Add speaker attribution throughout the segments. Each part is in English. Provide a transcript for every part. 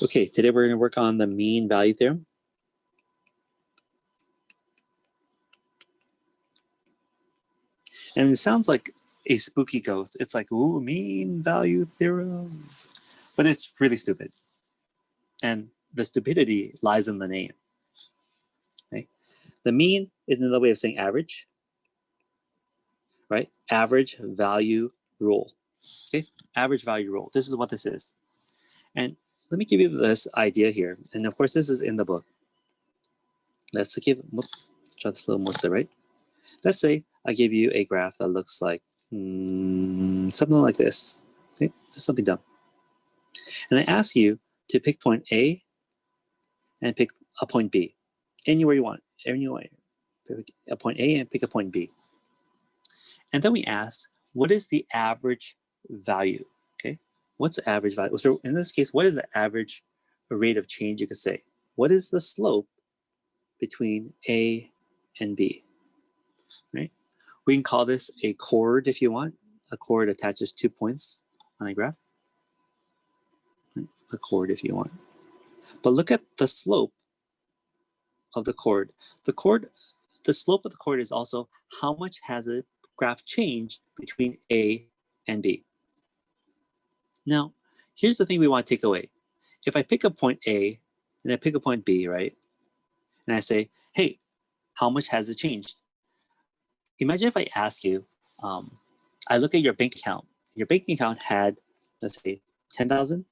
Speaker 1: Okay, today we're going to work on the mean value theorem. And it sounds like a spooky ghost. It's like, ooh, mean value theorem. But it's really stupid. And the stupidity lies in the name. Okay? The mean is another way of saying average. Right? Average value rule. Okay? Average value rule. This is what this is. And let me give you this idea here. And of course, this is in the book. Let's try this a little more to the right. Let's say I give you a graph that looks like something like this. Okay, just something dumb. And I ask you to pick point A and pick a point B. Anywhere you want. Anywhere. Pick a point A and pick a point B. And then we ask, what is the average value? Okay, what's the average value? So in this case, what is the average rate of change, you could say? What is the slope between A and B? Right? We can call this a chord if you want. A chord attaches 2 points on a graph. A chord if you want. But look at the slope of the chord. The slope of the chord is also how much has a graph changed between A and B. Now, here's the thing we want to take away. If I pick a point A and I pick a point B, right? And I say, hey, how much has it changed? Imagine if I ask you, I look at your bank account. Your bank account had, let's say, 10,000,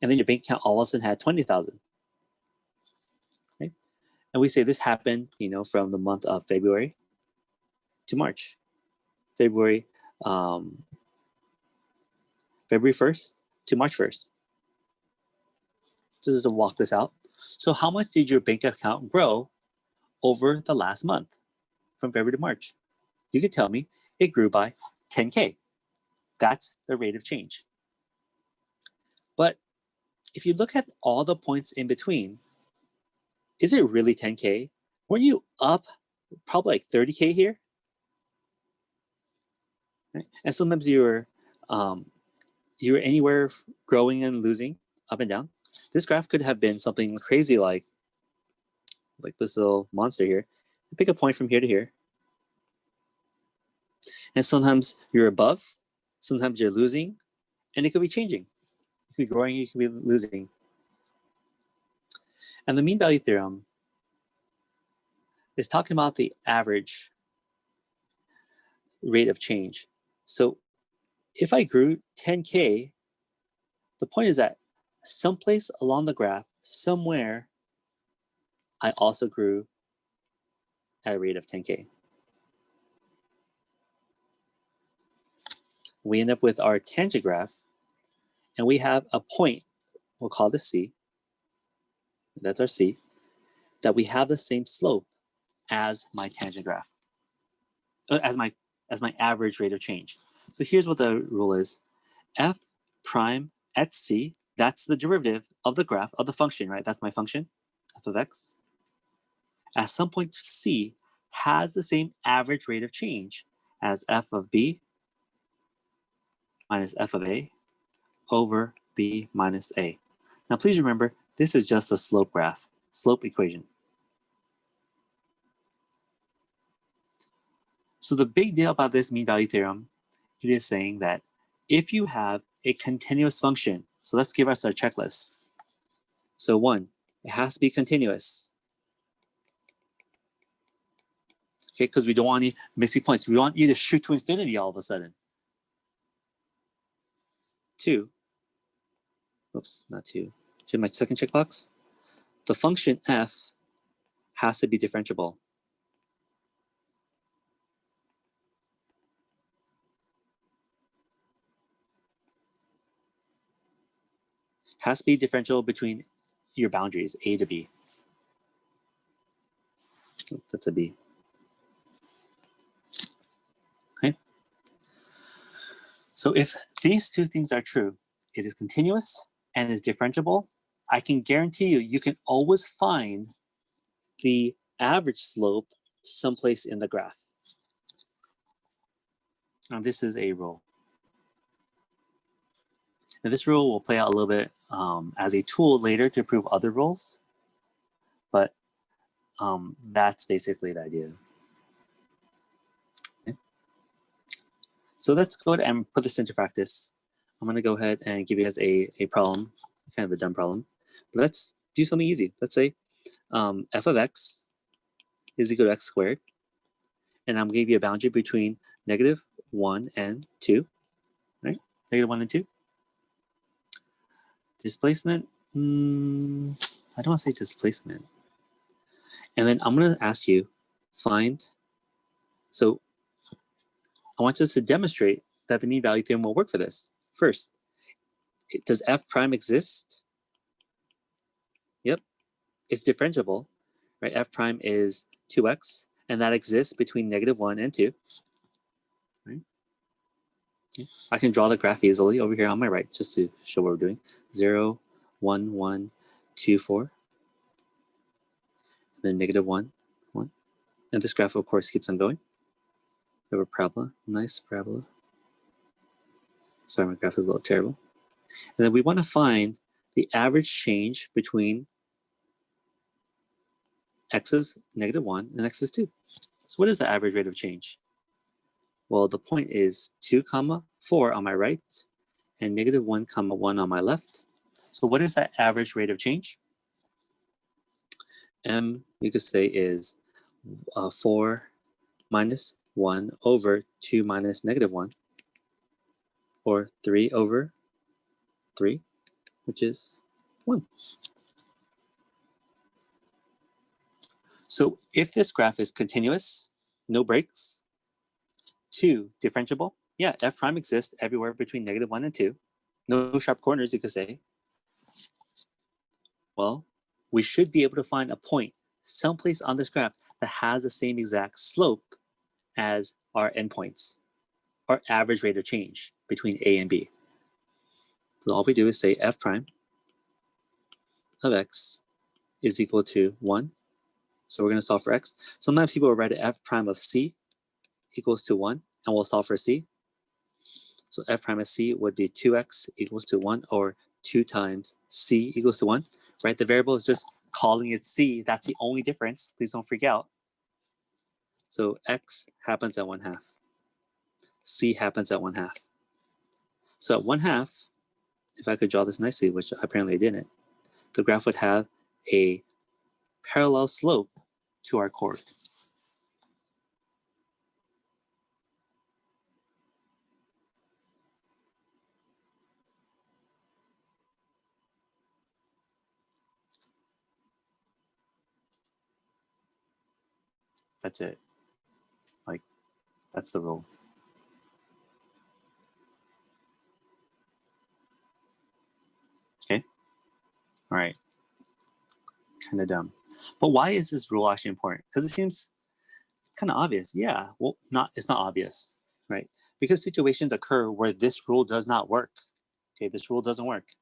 Speaker 1: and then your bank account all of a sudden had 20,000. Right? And we say this happened, from the month of February to March. February 1st to March 1st. Just to walk this out. So how much did your bank account grow over the last month from February to March? You could tell me it grew by 10K. That's the rate of change. But if you look at all the points in between, is it really 10K? Weren't you up probably like 30K here? Right? And sometimes you're anywhere growing and losing, up and down. This graph could have been something crazy like this little monster here. Pick a point from here to here. And sometimes you're above, sometimes you're losing, and it could be changing. It could be growing, it could be losing. And the mean value theorem is talking about the average rate of change. So if I grew 10K, the point is that someplace along the graph, somewhere, I also grew at a rate of 10K. We end up with our tangent graph, and we have a point, we'll call this C, that's our C, that we have the same slope as my tangent graph, as my average rate of change. So here's what the rule is. F prime at C, that's the derivative of the graph, of the function, right? That's my function, f of x. At some point C has the same average rate of change as f of B minus f of A over B minus A. Now please remember, this is just a slope graph, slope equation. So the big deal about this mean value theorem, it is saying that if you have a continuous function, so let's give us our checklist. So 1, it has to be continuous. Okay, because we don't want any missing points. We want you to shoot to infinity all of a sudden. 2, oops, not 2. Here's my second checkbox. The function f has to be differentiable. Has to be differential between your boundaries, A to B. Oh, that's a B. Okay. So if these two things are true, it is continuous and is differentiable, I can guarantee you can always find the average slope someplace in the graph. Now this is a rule. And this rule will play out a little bit as a tool later to prove other rules, but that's basically the idea. Okay. So let's go ahead and put this into practice. I'm going to go ahead and give you guys a problem, kind of a dumb problem. But let's do something easy. Let's say f of x is equal to x squared. And I'm going to give you a boundary between -1 and 2, right? -1 and 2. Displacement, I don't want to say displacement. And then I'm going to ask you, so I want us to demonstrate that the mean value theorem will work for this. First, does f prime exist? Yep, it's differentiable, right? F prime is 2x, and that exists between -1 and 2. Right? I can draw the graph easily over here on my right, just to show what we're doing. 0, 1, 1, 2, 4. Then -1, 1. And this graph, of course, keeps on going. We have a parabola, nice parabola. Sorry, my graph is a little terrible. And then we want to find the average change between x is -1 and x is 2. So what is the average rate of change? Well, the point is 2, 4 on my right and -1, 1 on my left. So what is that average rate of change? M, you could say, is 4 minus 1 over 2 minus -1, or 3 over 3, which is 1. So if this graph is continuous, no breaks, 2, differentiable, yeah, f prime exists everywhere between -1 and 2. No sharp corners, you could say. Well, we should be able to find a point someplace on this graph that has the same exact slope as our endpoints, our average rate of change between A and B. So all we do is say f prime of x is equal to 1. So we're going to solve for x. Sometimes people will write f prime of c equals to 1, and we'll solve for c. So f prime of c would be 2x equals to 1, or 2 times c equals to 1, right? The variable is just calling it c. That's the only difference. Please don't freak out. So x happens at 1/2. C happens at 1/2. So at 1/2, if I could draw this nicely, which apparently I didn't, the graph would have a parallel slope to our chord. That's it. Like, that's the rule. Okay? All right. Kind of dumb. But why is this rule actually important? Because it seems kind of obvious. Yeah, well, it's not obvious, right? Because situations occur where this rule does not work. Okay, this rule doesn't work.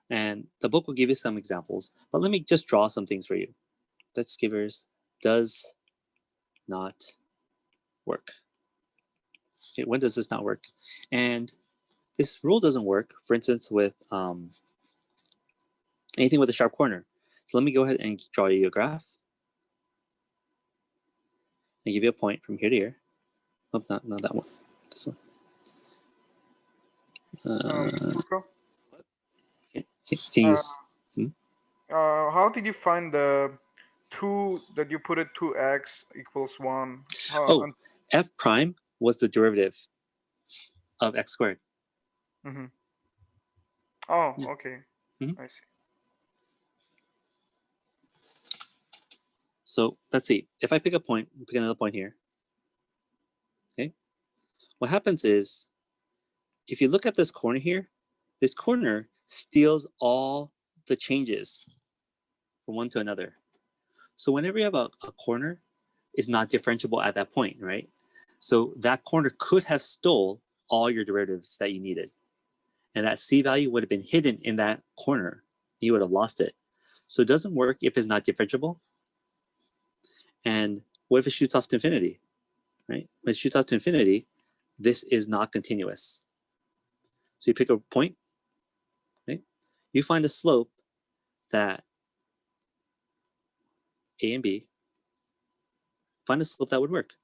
Speaker 1: And the book will give you some examples, but let me just draw some things for you. Let's give us does not work. Okay, when does this not work? And this rule doesn't work, for instance, with anything with a sharp corner. So let me go ahead and draw you a graph and give you a point from here to here. Oh, not that one. This one. Can you?
Speaker 2: How did you find the 2 that you put it 2x equals 1?
Speaker 1: F prime was the derivative of x squared.
Speaker 2: Mm-hmm. Oh, yeah. Okay.
Speaker 1: Mm-hmm.
Speaker 2: I see.
Speaker 1: So let's see. If I pick a point, pick another point here. Okay. What happens is, if you look at this corner here, this corner steals all the changes from one to another. So whenever you have a corner, it's not differentiable at that point, right? So that corner could have stole all your derivatives that you needed. And that c value would have been hidden in that corner. You would have lost it. So it doesn't work if it's not differentiable. And what if it shoots off to infinity, right? When it shoots off to infinity, this is not continuous. So you pick a point, right? You find a slope that A and B, find a slope that would work.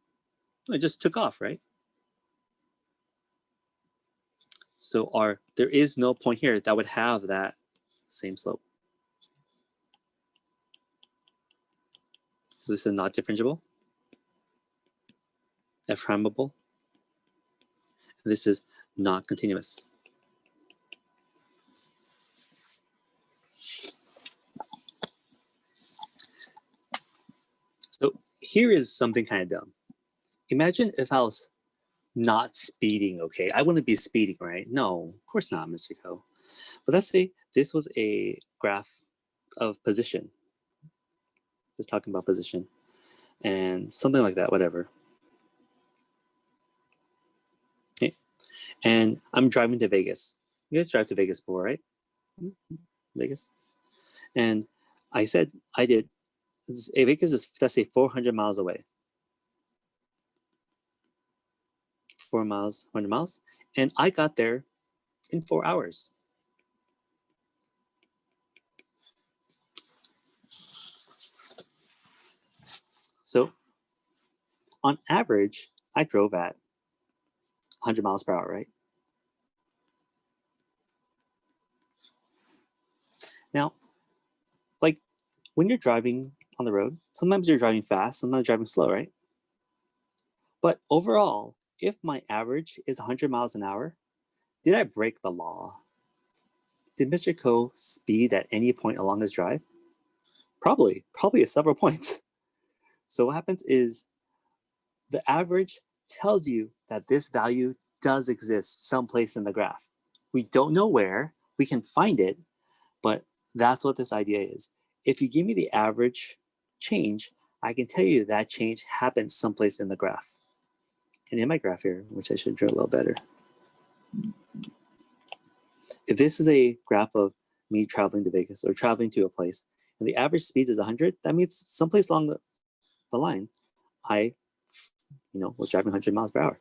Speaker 1: It just took off, right? So there is no point here that would have that same slope. So this is not differentiable, f-primable. This is not continuous. So here is something kind of dumb. Imagine if I was not speeding, okay? I wouldn't be speeding, right? No, of course not, Mr. Ko. But let's say this was a graph of position. Just talking about position and something like that, whatever. Okay. And I'm driving to Vegas. You guys drive to Vegas before, right? Vegas. And I said I did. Vegas is, let's say, 400 miles away. 4 miles, 100 miles. And I got there in 4 hours. So on average, I drove at 100 miles per hour, right? Now, like when you're driving on the road, sometimes you're driving fast, sometimes you're driving slow, right? But overall, if my average is 100 miles an hour, did I break the law? Did Mr. Ko speed at any point along his drive? Probably at several points. So what happens is the average tells you that this value does exist someplace in the graph. We don't know where, we can find it, but that's what this idea is. If you give me the average change, I can tell you that change happens someplace in the graph. And in my graph here, which I should draw a little better. If this is a graph of me traveling to Vegas or traveling to a place, and the average speed is 100, that means someplace along the line, I was driving 100 miles per hour.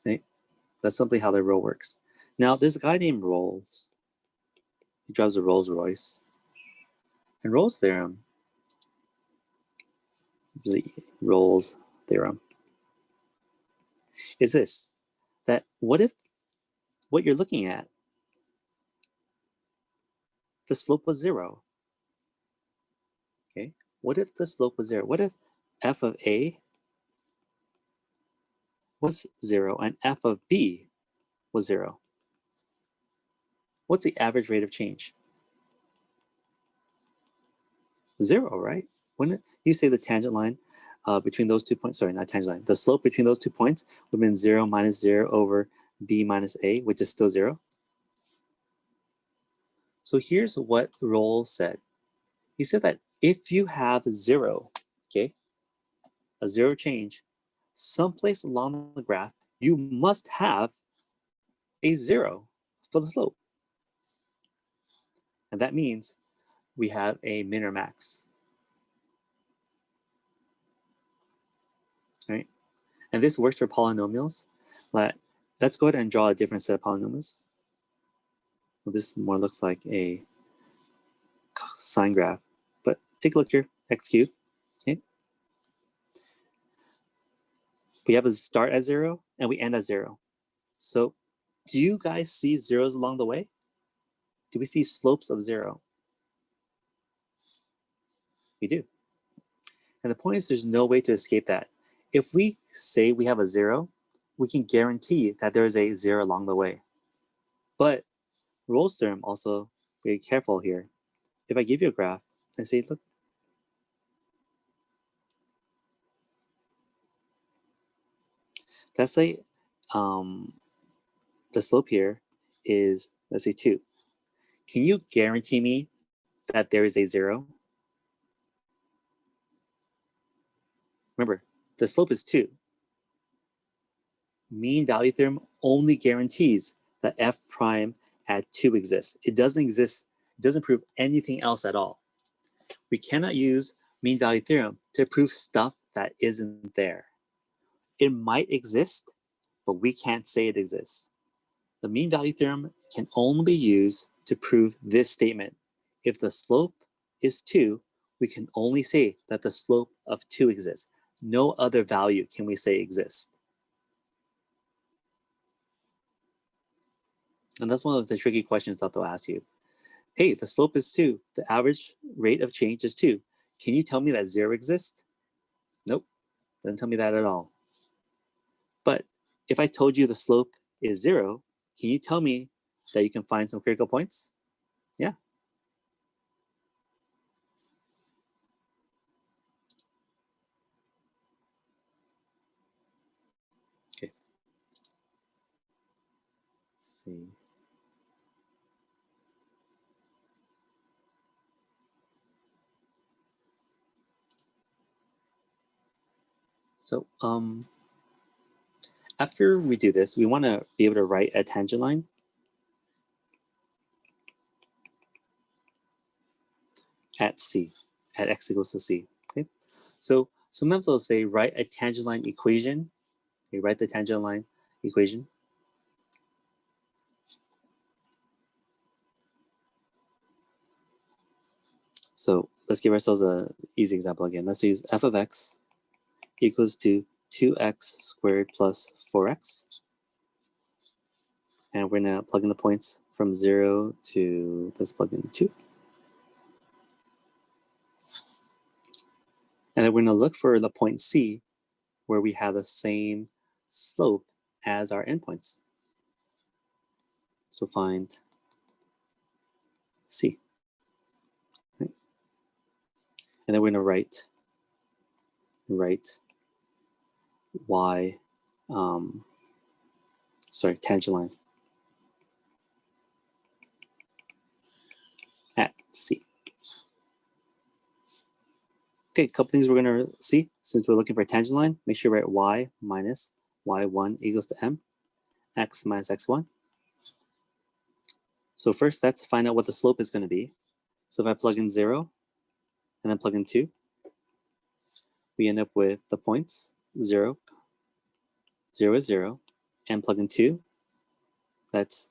Speaker 1: Okay? That's simply how the rule works. Now, there's a guy named Rolls. He drives a Rolls Royce. And Rolls' theorem, the Rolls theorem, is this, that what if what you're looking at, the slope was 0? Okay, what if the slope was 0? What if f of A was 0 and f of B was 0? What's the average rate of change? 0, right? Wouldn't you say the tangent line between those 2 points, sorry, not tangent line, the slope between those 2 points would have been 0 minus 0 over B minus A, which is still 0? So here's what Rolls said. He said that if you have 0, okay, a 0 change, someplace along the graph, you must have a 0 for the slope. And that means we have a min or max. Right? And this works for polynomials. Let's go ahead and draw a different set of polynomials. Well, this more looks like a sine graph, but take a look here, x cubed. Okay? We have a start at 0 and we end at 0. So do you guys see zeros along the way? Do we see slopes of 0? We do. And the point is there's no way to escape that. If we say we have a 0, we can guarantee that there is a 0 along the way. But Rolle's theorem also, be careful here. If I give you a graph and say, look, let's say the slope here is, let's say 2. Can you guarantee me that there is a 0? Remember, the slope is 2. Mean value theorem only guarantees that f prime at 2 exists. It doesn't exist, it doesn't prove anything else at all. We cannot use mean value theorem to prove stuff that isn't there. It might exist, but we can't say it exists. The mean value theorem can only be used to prove this statement. If the slope is 2, we can only say that the slope of 2 exists. No other value can we say exists. And that's one of the tricky questions that they'll ask you. Hey, the slope is 2. The average rate of change is 2. Can you tell me that 0 exists? Nope, doesn't tell me that at all. But if I told you the slope is 0, can you tell me that you can find some critical points? Yeah. Okay. Let's see. So after we do this, we want to be able to write a tangent line at C, at x equals to C. Okay. So sometimes they'll say write a tangent line equation. Okay, write the tangent line equation. So let's give ourselves an easy example again. Let's use f of x equals to 2x squared plus 4x. And we're going to plug in the points from 0 to, let's plug in 2. And then we're going to look for the point C where we have the same slope as our endpoints. So find C. Right? And then we're going to write y, tangent line at C. Okay, a couple things we're going to see since we're looking for a tangent line. Make sure you write y minus y1 equals to m, x minus x1. So first, let's find out what the slope is going to be. So if I plug in 0 and then plug in 2, we end up with the points 0, 0 is 0, and plug in 2, that's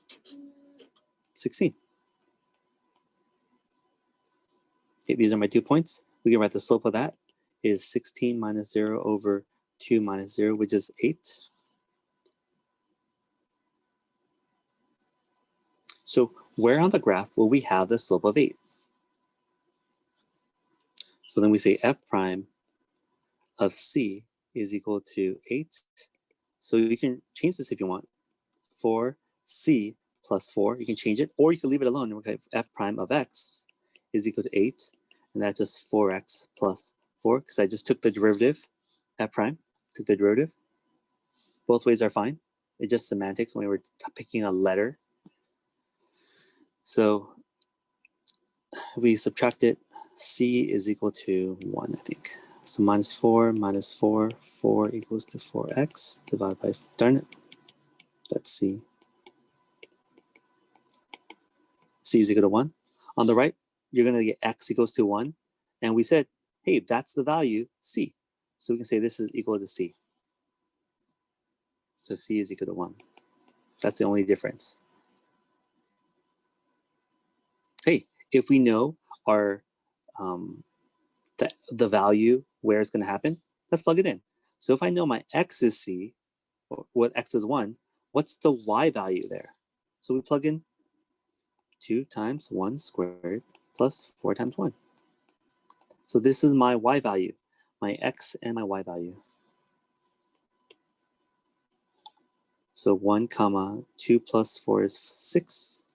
Speaker 1: 16. Okay, these are my 2 points. We can write the slope of that is 16 minus 0 over 2 minus 0, which is 8. So where on the graph will we have the slope of 8? So then we say f prime of C is equal to 8. So you can change this if you want. For C plus 4, you can change it, or you can leave it alone. We're going to have f prime of x is equal to 8, and that's just 4x plus 4, because I just took the derivative, f prime, took the derivative. Both ways are fine. It's just semantics when we're picking a letter. So if we subtract it, C is equal to 1, I think. So minus 4 minus 4, 4 equals to 4x divided by, darn it, that's C. C is equal to 1. On the right, you're going to get x equals to 1. And we said, hey, that's the value, C. So we can say this is equal to C. So C is equal to 1. That's the only difference. Hey, if we know our the value where it's going to happen, let's plug it in. So if I know my x is C, or what x is 1, what's the y value there? So we plug in 2 times 1 squared plus 4 times 1. So this is my y value, my x and my y value. So 1 comma 2 plus 4 is 6.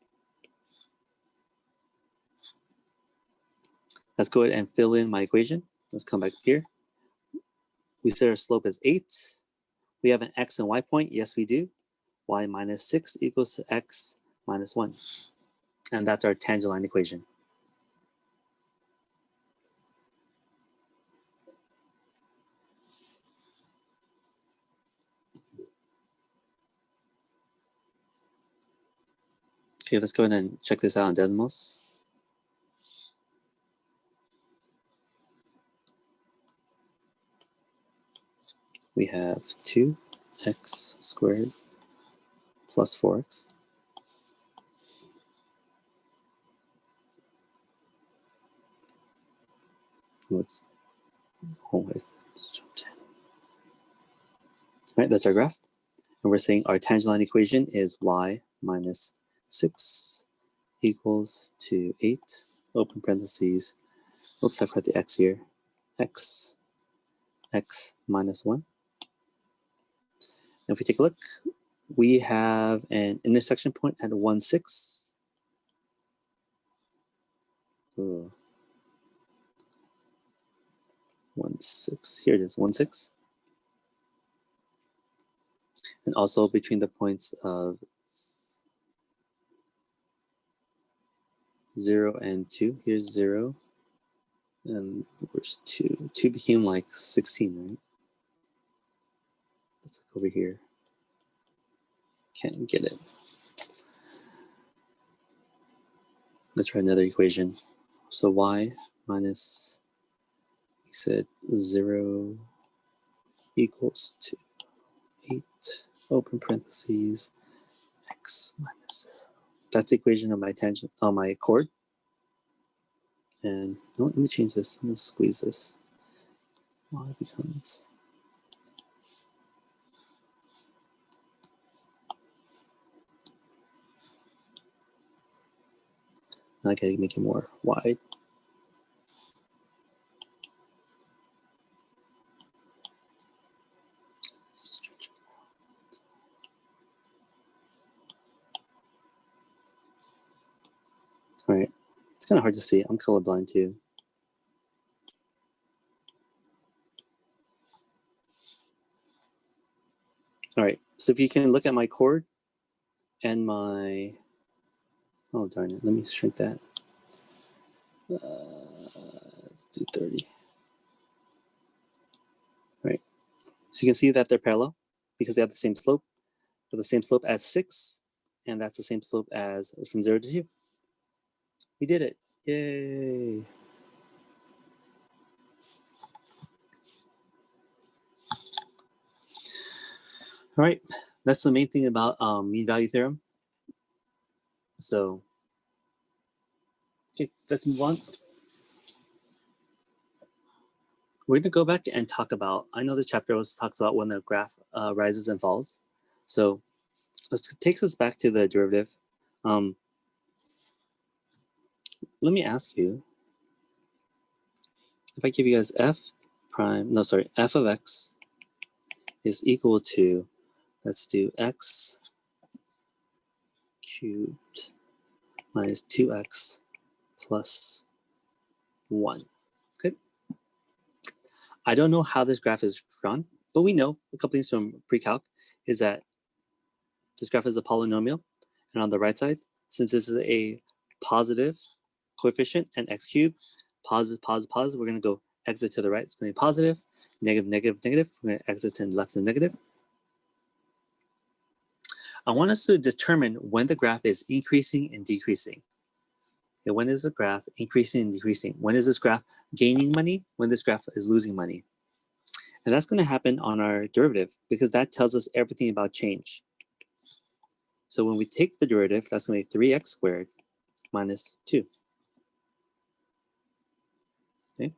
Speaker 1: Let's go ahead and fill in my equation. Let's come back here. We said our slope is 8. We have an x and y point. Yes, we do. Y minus 6 equals to x minus 1. And that's our tangent line equation. Okay, let's go ahead and check this out in Desmos. We have 2x squared plus 4x Let's always jumped in. All right, that's our graph. And we're saying our tangent line equation is y minus 6 equals to 8, open parentheses. Oops, I forgot the x here. X minus 1. And if we take a look, we have an intersection point at 1, 6. Ooh. 1, 6. Here it is, 1, 6. And also between the points of 0 and 2. Here's 0. And where's 2? 2 became like 16, right? Let's look over here. Can't get it. Let's try another equation. So y minus, we said 0 equals to 8, open parentheses, x minus 0. That's the equation of my tangent, on my chord. And no, let me change this. Let me squeeze this. Y becomes now I gotta make it more wide. All right, it's kind of hard to see. I'm colorblind too. All right, so if you can look at my chord and my, oh darn it, let me shrink that. Let's do 30. All right, so you can see that they're parallel because they have the same slope. But the same slope as 6, and that's the same slope as from 0 to 2. We did it, yay. All right, that's the main thing about mean value theorem. So, okay, let's move on. We're gonna go back and talk about, I know this chapter talks about when the graph rises and falls. So this takes us back to the derivative. Let me ask you, if I give you guys f of x is equal to, let's do x cubed minus 2x plus 1. Okay. I don't know how this graph is drawn, but we know a couple things from pre-calc is that this graph is a polynomial, and on the right side, since this is a positive coefficient and x cubed, positive, we're going to go exit to the right. It's going to be positive, negative, negative, negative. We're going to exit to the left and negative. I want us to determine when the graph is increasing and decreasing. Okay, when is the graph increasing and decreasing? When is this graph gaining money? When this graph is losing money? And that's going to happen on our derivative because that tells us everything about change. So when we take the derivative, that's going to be 3x squared minus 2. Okay.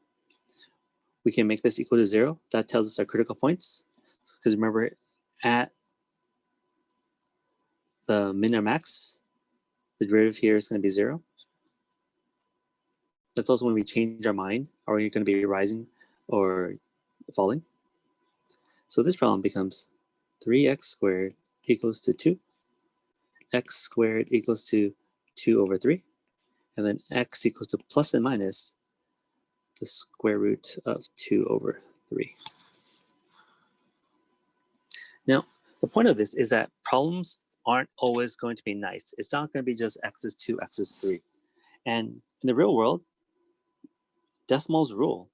Speaker 1: We can make this equal to 0. That tells us our critical points. Because remember, at the min or max, the derivative here is going to be 0. That's also when we change our mind. Are we going to be rising or falling? So this problem becomes 3x squared equals to 2. X squared equals to 2 over 3. And then x equals to plus and minus the square root of 2 over 3. Now, the point of this is that problems aren't always going to be nice. It's not going to be just x is 2, x is 3. And in the real world, decimals rule.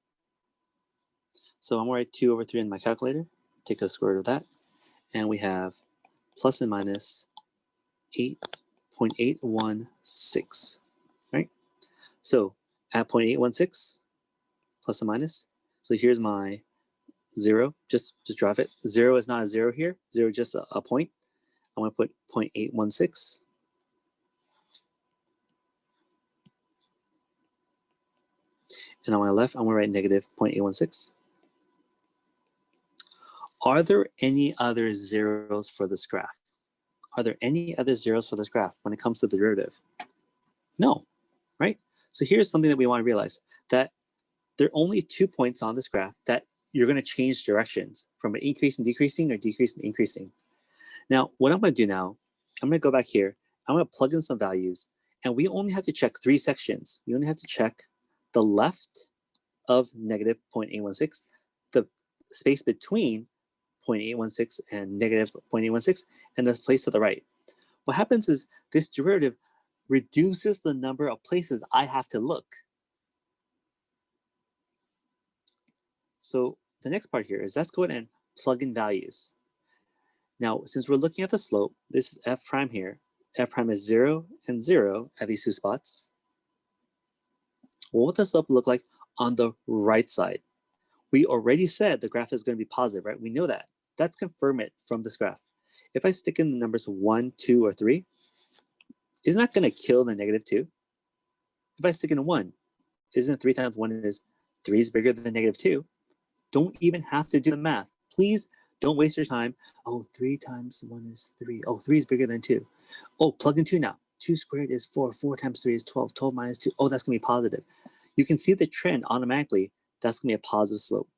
Speaker 1: So I'm going to write 2 over 3 in my calculator, take the square root of that, and we have plus and minus 8.816, right? So at 0.816, plus and minus, so here's my 0, just drop it. 0 is not a 0 here, 0 is just a point. I'm going to put 0.816. And on my left, I'm going to write negative 0.816. Are there any other zeros for this graph? Are there any other zeros for this graph when it comes to the derivative? No, right? So here's something that we want to realize, that there are only 2 points on this graph that you're going to change directions from an increase and decreasing or decrease and increasing. Now, what I'm going to do now, I'm going to go back here. I'm going to plug in some values, and we only have to check 3 sections. We only have to check the left of negative 0.816, the space between 0.816 and negative 0.816, and the place to the right. What happens is this derivative reduces the number of places I have to look. So the next part here is let's go ahead and plug in values. Now, since we're looking at the slope, this is f prime here. F prime is 0 and 0 at these 2 spots. Well, what does the slope look like on the right side? We already said the graph is going to be positive, right? We know that. Let's confirm it from this graph. If I stick in the numbers 1, 2, or 3, isn't that going to kill the negative 2? If I stick in a 1, isn't 3 times 1 is 3 is bigger than negative 2? Don't even have to do the math. Please don't waste your time. Oh, 3 times 1 is 3. Oh, 3 is bigger than 2. Oh, plug in 2 now. 2 squared is 4. 4 times 3 is 12. 12 minus 2. Oh, that's going to be positive. You can see the trend automatically. That's going to be a positive slope,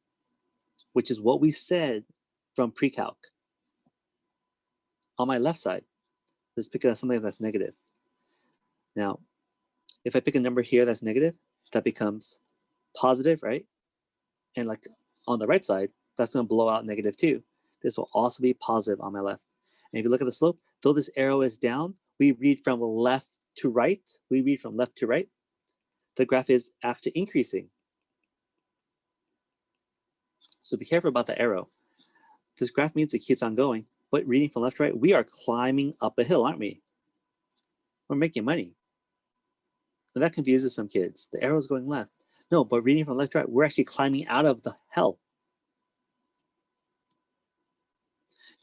Speaker 1: which is what we said from pre-calc. On my left side, let's pick something that's negative. Now, if I pick a number here that's negative, that becomes positive, right? And like on the right side, that's going to blow out negative 2. This will also be positive on my left. And if you look at the slope, though this arrow is down, we read from left to right. We read from left to right. The graph is actually increasing. So be careful about the arrow. This graph means it keeps on going, but reading from left to right, we are climbing up a hill, aren't we? We're making money. And that confuses some kids. The arrow is going left. No, but reading from left to right, we're actually climbing out of the hell.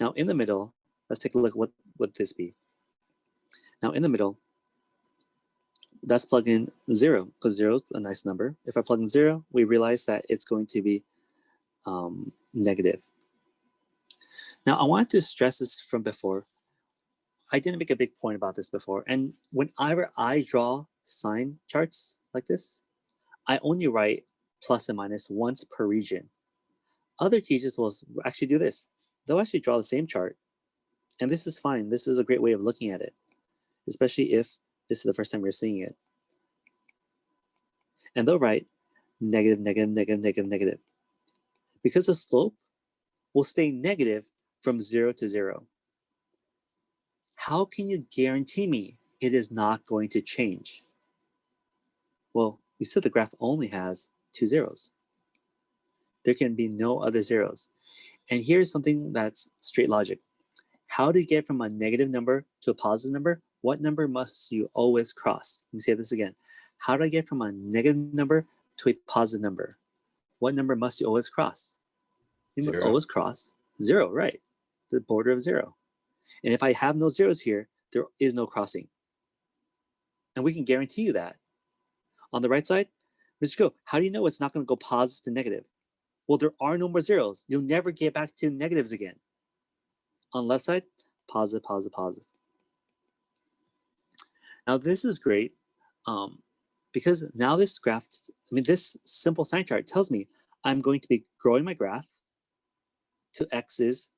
Speaker 1: Now in the middle, let's take a look. What would this be? Now in the middle, let's plug in 0, because 0 is a nice number. If I plug in 0, we realize that it's going to be negative. Now I wanted to stress this from before. I didn't make a big point about this before. And whenever I draw sign charts like this, I only write plus and minus once per region. Other teachers will actually do this. They'll actually draw the same chart. And this is fine. This is a great way of looking at it, especially if this is the first time you're seeing it. And they'll write negative, negative, negative, negative, negative. Because the slope will stay negative from 0 to 0. How can you guarantee me it is not going to change? Well, you said the graph only has 2 zeros. There can be no other zeros. And here's something that's straight logic. How to get from a negative number to a positive number? What number must you always cross? Let me say this again. How do I get from a negative number to a positive number? What number must you always cross? You must always cross 0, right? The border of 0. And if I have no zeros here, there is no crossing. And we can guarantee you that. On the right side, Mr. Go, how do you know it's not going to go positive to negative? Well, there are no more zeros. You'll never get back to negatives again. On the left side, positive, positive, positive. Now this is great because now this graph, this simple sign chart tells me I'm going to be growing my graph to x is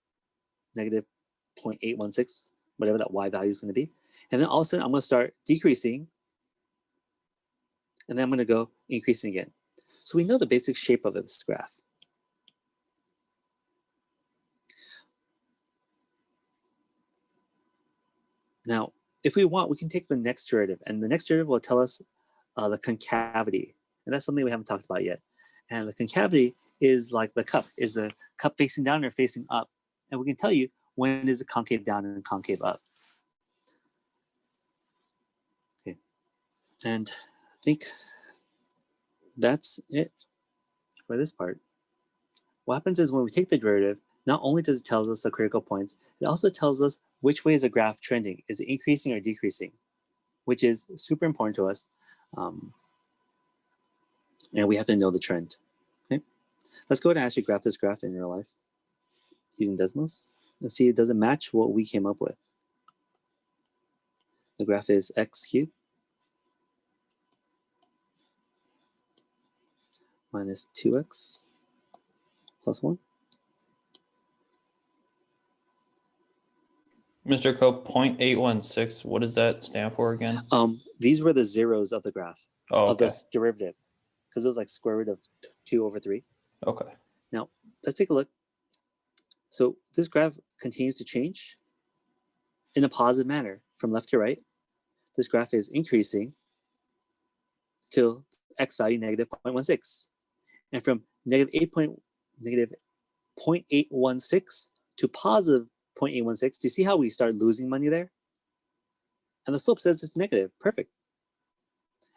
Speaker 1: negative 0.816, whatever that y value is going to be. And then all of a sudden I'm going to start decreasing, and then I'm going to go increasing again. So we know the basic shape of this graph. Now, if we want, we can take the next derivative, and the next derivative will tell us the concavity. And that's something we haven't talked about yet. And the concavity is like the cup. Is a cup facing down or facing up? And we can tell you when is it concave down and concave up. Okay. And I think that's it for this part. What happens is when we take the derivative, not only does it tell us the critical points, it also tells us which way is the graph trending. Is it increasing or decreasing? Which is super important to us. And we have to know the trend. Okay? Let's go ahead and actually graph this graph in real life using Desmos. Let's see, does it match what we came up with? The graph is x cubed minus 2x plus 1.
Speaker 3: Mr. Cope, 0.816, what does that stand for again?
Speaker 1: These were the zeros of the graph,
Speaker 3: Oh,
Speaker 1: of
Speaker 3: okay.
Speaker 1: this derivative, because it was like square root of 2 over 3.
Speaker 3: Okay.
Speaker 1: Now, let's take a look. So this graph continues to change in a positive manner from left to right. This graph is increasing till x value negative 0.16. And from negative 0.816 to positive 0.816, do you see how we start losing money there? And the slope says it's negative. Perfect.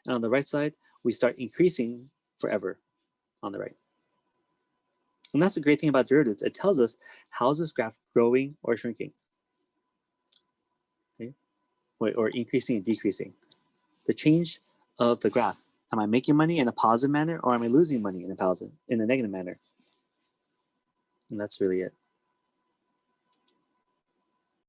Speaker 1: And on the right side, we start increasing forever on the right. And that's the great thing about derivatives. It tells us, how is this graph growing or shrinking? Okay? Or increasing and decreasing. The change of the graph. Am I making money in a positive manner, or am I losing money in a negative manner? And that's really it.